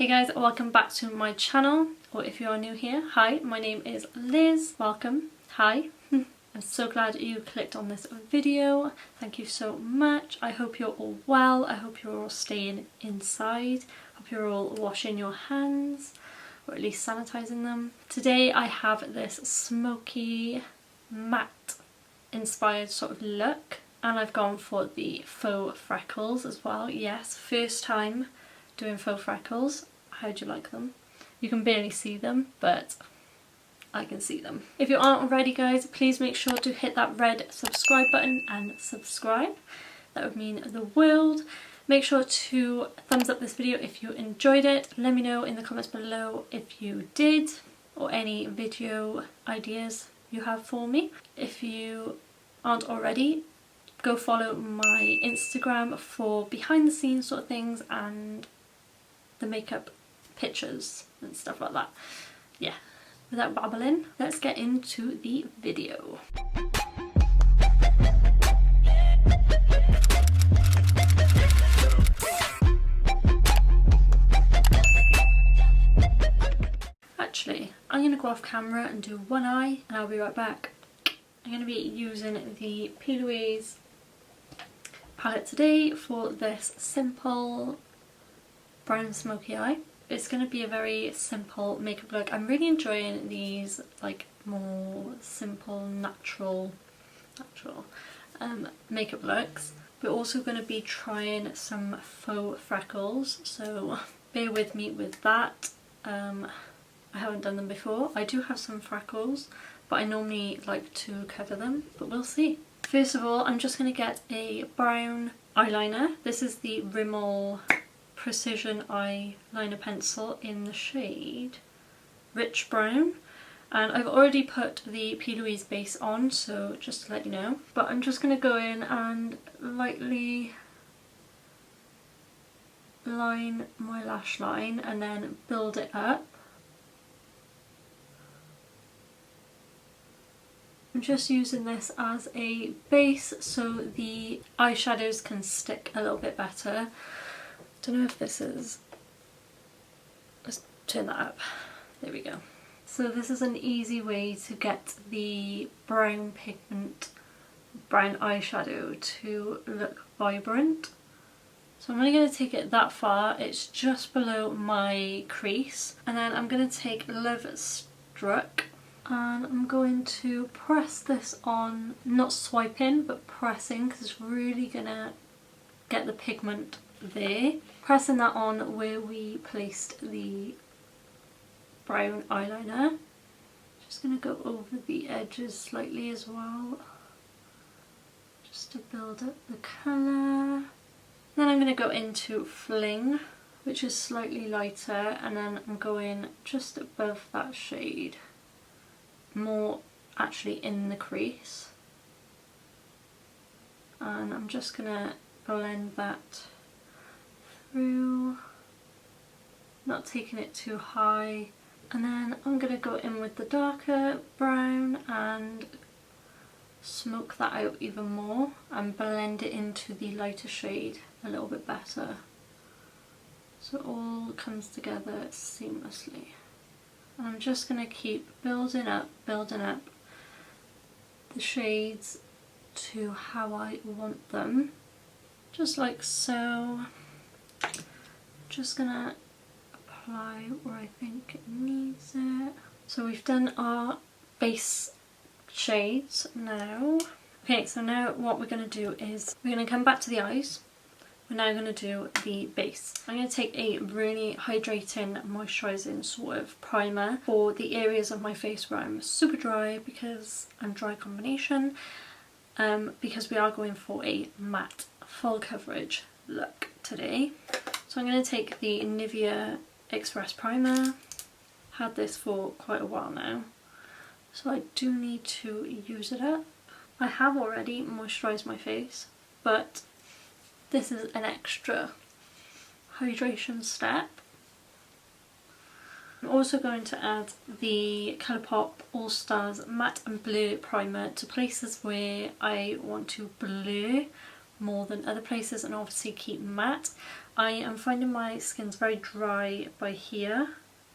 Hey guys, welcome back to my channel, or if you are new here, hi, my name is Liz. Welcome. Hi. I'm so glad you clicked on this video. Thank you so much. I hope you're all well. I hope you're all staying inside. Hope you're all washing your hands, or at least sanitizing them. Today I have this smoky matte inspired sort of look, and I've gone for the faux freckles as well. Yes, first time doing faux freckles. How do you like them? You can barely see them, but I can see them. If you aren't already, guys, please make sure to hit that red subscribe button and subscribe. That would mean the world. Make sure to thumbs up this video if you enjoyed it. Let me know in the comments below if you did, or any video ideas you have for me. If you aren't already, go follow my Instagram for behind the scenes sort of things and the makeup pictures and stuff like that. Yeah, without babbling, let's get into the video. Actually, I'm going to go off camera and do one eye and I'll be right back. I'm going to be using the louise palette today for this simple brown smoky eye. It's going to be a very simple makeup look. I'm really enjoying these like more simple, natural makeup looks. We're also going to be trying some faux freckles, so bear with me with that. I haven't done them before. I do have some freckles, but I normally like to cover them, but we'll see. First of all, I'm just going to get a brown eyeliner. This is the Rimmel Precision Eyeliner Pencil in the shade Rich Brown, and I've already put the P. Louise base on, so just to let you know. But I'm just going to go in and lightly line my lash line and then build it up. I'm just using this as a base so the eyeshadows can stick a little bit better. Don't know if this is, let's turn that up, there we go. So this is an easy way to get the brown pigment, brown eyeshadow to look vibrant. So I'm only going to take it that far, it's just below my crease, and then I'm going to take Love Struck and I'm going to press this on, not swiping but pressing, because it's really going to get the pigment there. Pressing that on where we placed the brown eyeliner. Just going to go over the edges slightly as well, just to build up the colour. Then I'm going to go into Fling, which is slightly lighter, and then I'm going just above that shade, more actually in the crease, and I'm just going to blend that through, not taking it too high, and then I'm going to go in with the darker brown and smoke that out even more and blend it into the lighter shade a little bit better, so it all comes together seamlessly. And I'm just going to keep building up the shades to how I want them, just like so. Just gonna apply where I think it needs it. So we've done our base shades now. Okay, so now what we're going to do is we're going to come back to the eyes. We're now going to do the base. I'm going to take a really hydrating, moisturising sort of primer for the areas of my face where I'm super dry, because I'm dry combination, because we are going for a matte full coverage look today. So I'm going to take the Nivea Express Primer. Had this for quite a while now, so I do need to use it up. I have already moisturised my face, but this is an extra hydration step. I'm also going to add the Colourpop All Stars Matte and Blur Primer to places where I want to blur more than other places and obviously keep matte. I am finding my skin's very dry by here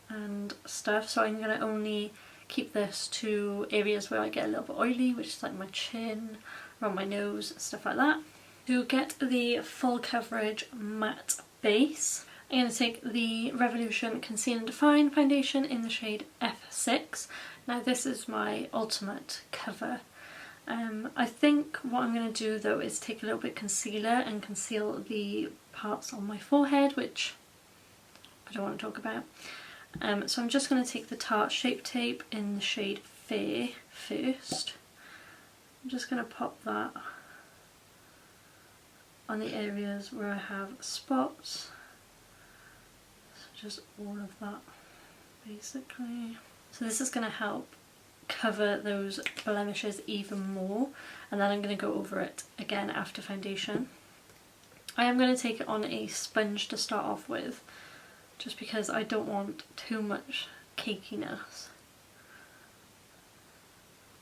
and stuff, so I'm going to only keep this to areas where I get a little bit oily, which is like my chin, around my nose, stuff like that. To get the full coverage matte base, I'm going to take the Revolution Conceal and Define foundation in the shade F6. Now this is my ultimate cover. I think what I'm going to do though is take a little bit of concealer and conceal the parts on my forehead, which I don't want to talk about. So I'm just going to take the Tarte Shape Tape in the shade Fair first. I'm just going to pop that on the areas where I have spots. So just all of that basically. So this is going to help cover those blemishes even more, and then I'm going to go over it again after foundation. I am going to take it on a sponge to start off with, just because I don't want too much cakiness.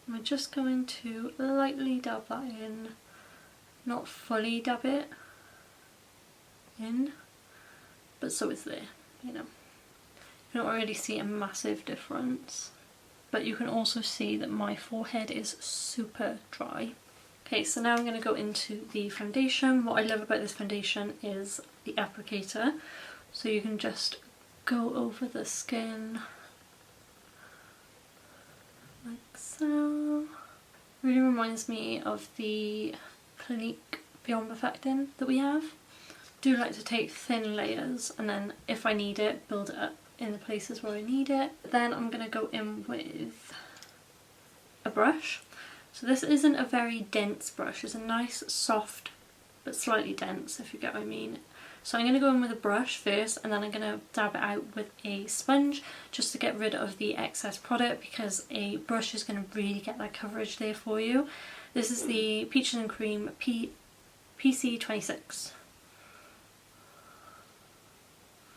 I'm just going to lightly dab that in, not fully dab it in, but so it's there, you know. You don't really see a massive difference, but you can also see that my forehead is super dry. Okay, so now I'm going to go into the foundation. What I love about this foundation is the applicator, so you can just go over the skin like so. Really reminds me of the Clinique Beyond Perfecting that we have. Do like to take thin layers and then if I need it, build it up in the places where I need it. Then I'm going to go in with a brush. So this isn't a very dense brush, it's a nice soft but slightly dense, if you get what I mean. So I'm going to go in with a brush first and then I'm going to dab it out with a sponge just to get rid of the excess product, because a brush is going to really get that coverage there for you. This is the Peaches and Cream PC26.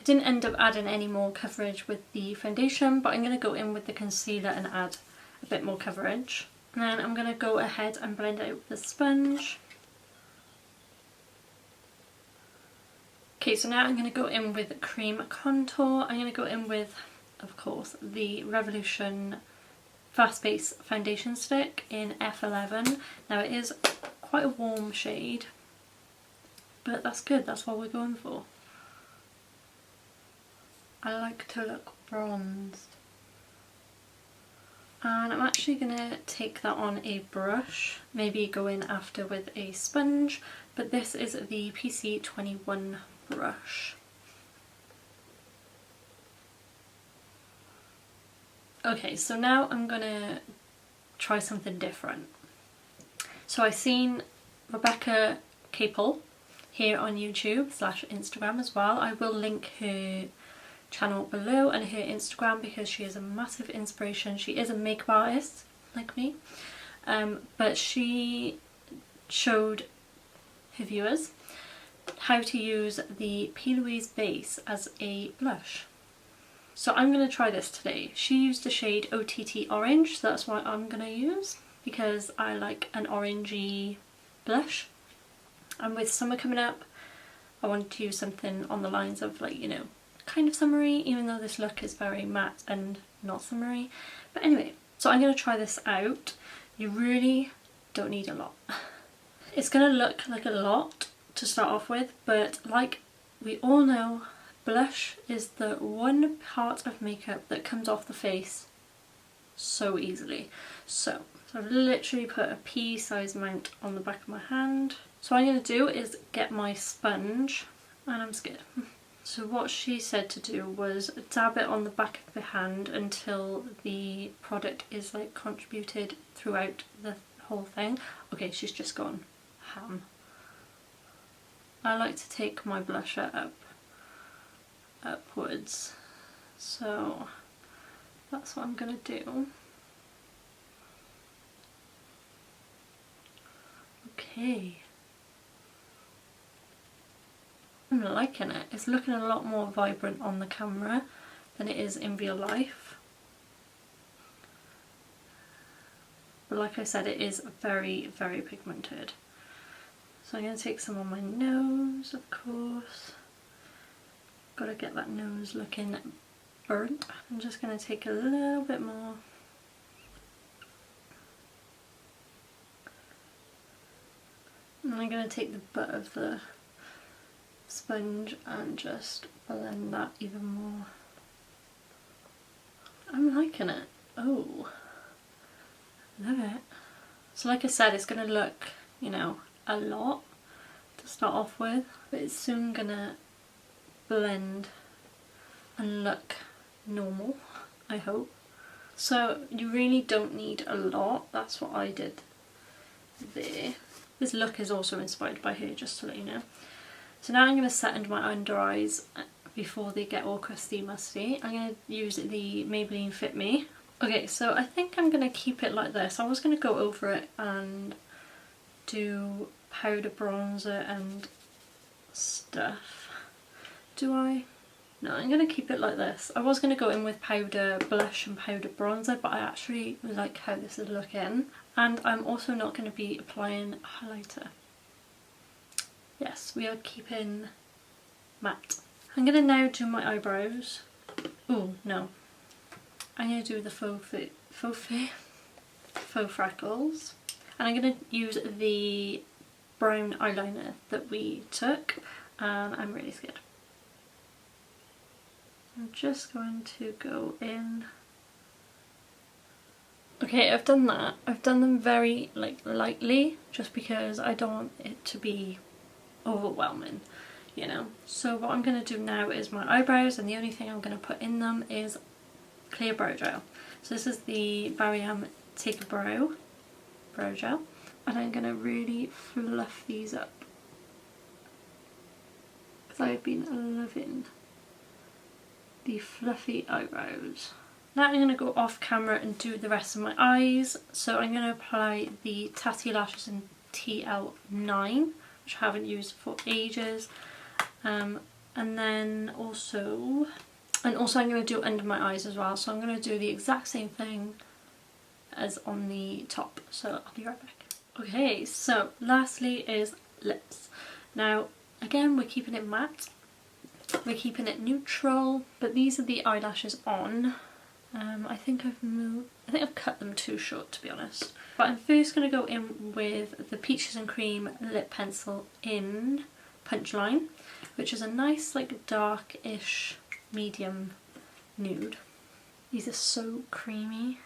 I didn't end up adding any more coverage with the foundation, but I'm going to go in with the concealer and add a bit more coverage. And then I'm going to go ahead and blend it out with the sponge. Okay, so now I'm going to go in with cream contour. I'm going to go in with, of course, the Revolution Fast Base Foundation Stick in F11. Now it is quite a warm shade, but that's good, that's what we're going for. I like to look bronzed. And I'm actually going to take that on a brush, maybe go in after with a sponge, but this is the PC21 brush. Okay, so now I'm going to try something different. So I've seen Rebecca Capel here on YouTube / Instagram as well. I will link her channel below and her Instagram because she is a massive inspiration. She is a makeup artist like me, but she showed her viewers how to use the P. Louise base as a blush. So I'm going to try this today. She used the shade OTT Orange, so that's what I'm going to use because I like an orangey blush. And with summer coming up, I wanted to use something on the lines of, like, you know, kind of summery, even though this look is very matte and not summery. But anyway, so I'm going to try this out. You really don't need a lot. It's going to look like a lot to start off with, but like we all know, blush is the one part of makeup that comes off the face so easily. So I've literally put a pea-sized amount on the back of my hand. So what I'm going to do is get my sponge, and I'm scared. So what she said to do was dab it on the back of the hand until the product is like contributed throughout the whole thing. Okay, she's just gone ham. I like to take my blusher upwards, so that's what I'm going to do. Okay. I'm liking it. It's looking a lot more vibrant on the camera than it is in real life. But like I said, it is very, very pigmented. So I'm going to take some on my nose, of course. Gotta get that nose looking burnt. I'm just going to take a little bit more. And I'm going to take the butt of the sponge and just blend that even more. I'm liking it. Oh, love it. So like I said, it's going to look, you know, a lot to start off with, but it's soon going to blend and look normal, I hope. So you really don't need a lot. That's what I did there. This look is also inspired by her, just to let you know. So now I'm going to set under my under eyes before they get all crusty musty. I'm going to use the Maybelline Fit Me. Okay, so I think I'm going to keep it like this. I was going to go over it and do powder bronzer and stuff. Do I? No, I'm going to keep it like this. I was going to go in with powder blush and powder bronzer, but I actually like how this is looking. And I'm also not going to be applying highlighter. Yes, we are keeping matte. I'm going to now do my eyebrows. Oh, no. I'm going to do the faux freckles. And I'm going to use the brown eyeliner that we took. And I'm really scared. I'm just going to go in. Okay, I've done that. I've done them very lightly, just because I don't want it to be overwhelming, you know. So what I'm going to do now is my eyebrows, and the only thing I'm going to put in them is clear brow gel. So this is the BROWN Take a Brow gel, and I'm going to really fluff these up because I've been loving the fluffy eyebrows. Now I'm going to go off camera and do the rest of my eyes. So I'm going to apply the Tatty Lashes in TL9, which I haven't used for ages. And then also I'm going to do under my eyes as well. So I'm going to do the exact same thing as on the top. So I'll be right back. Okay, so lastly is lips. Now again, we're keeping it matte. We're keeping it neutral, but these are the eyelashes on. I think I've cut them too short, to be honest. But I'm first going to go in with the Peaches and Cream lip pencil in Punchline, which is a nice like dark-ish medium nude. These are so creamy.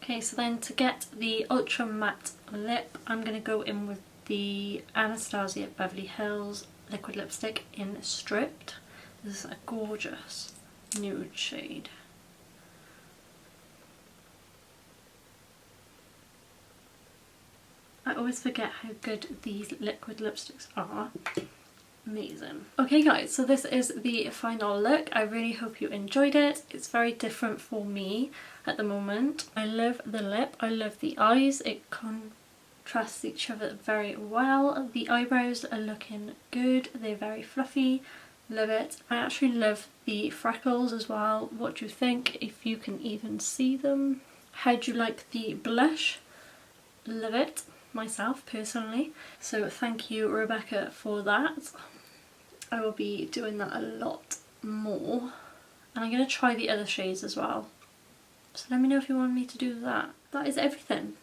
Okay, so then to get the ultra matte lip, I'm going to go in with the Anastasia Beverly Hills liquid lipstick in Stripped. This is a gorgeous nude shade. I always forget how good these liquid lipsticks are. Amazing. Okay guys, so this is the final look. I really hope you enjoyed it. It's very different for me at the moment. I love the lip, I love the eyes. It contrasts each other very well. The eyebrows are looking good. They're very fluffy. Love it. I actually love the freckles as well. What do you think? If you can even see them. How do you like the blush? Love it myself personally. So thank you Rebecca for that. I will be doing that a lot more. And I'm going to try the other shades as well. So let me know if you want me to do that. That is everything.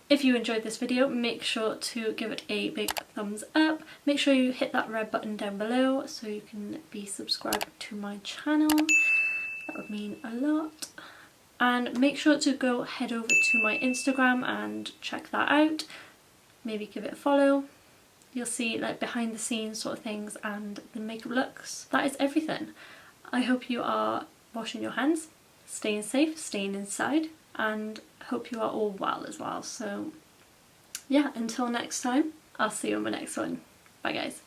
If you enjoyed this video, make sure to give it a big thumbs up. Make sure you hit that red button down below so you can be subscribed to my channel. That would mean a lot. And make sure to go head over to my Instagram and check that out. Maybe give it a follow. You'll see like behind the scenes sort of things and the makeup looks. That is everything. I hope you are washing your hands, staying safe, staying inside, and hope you are all well as well. So yeah, until next time, I'll see you on my next one. Bye guys.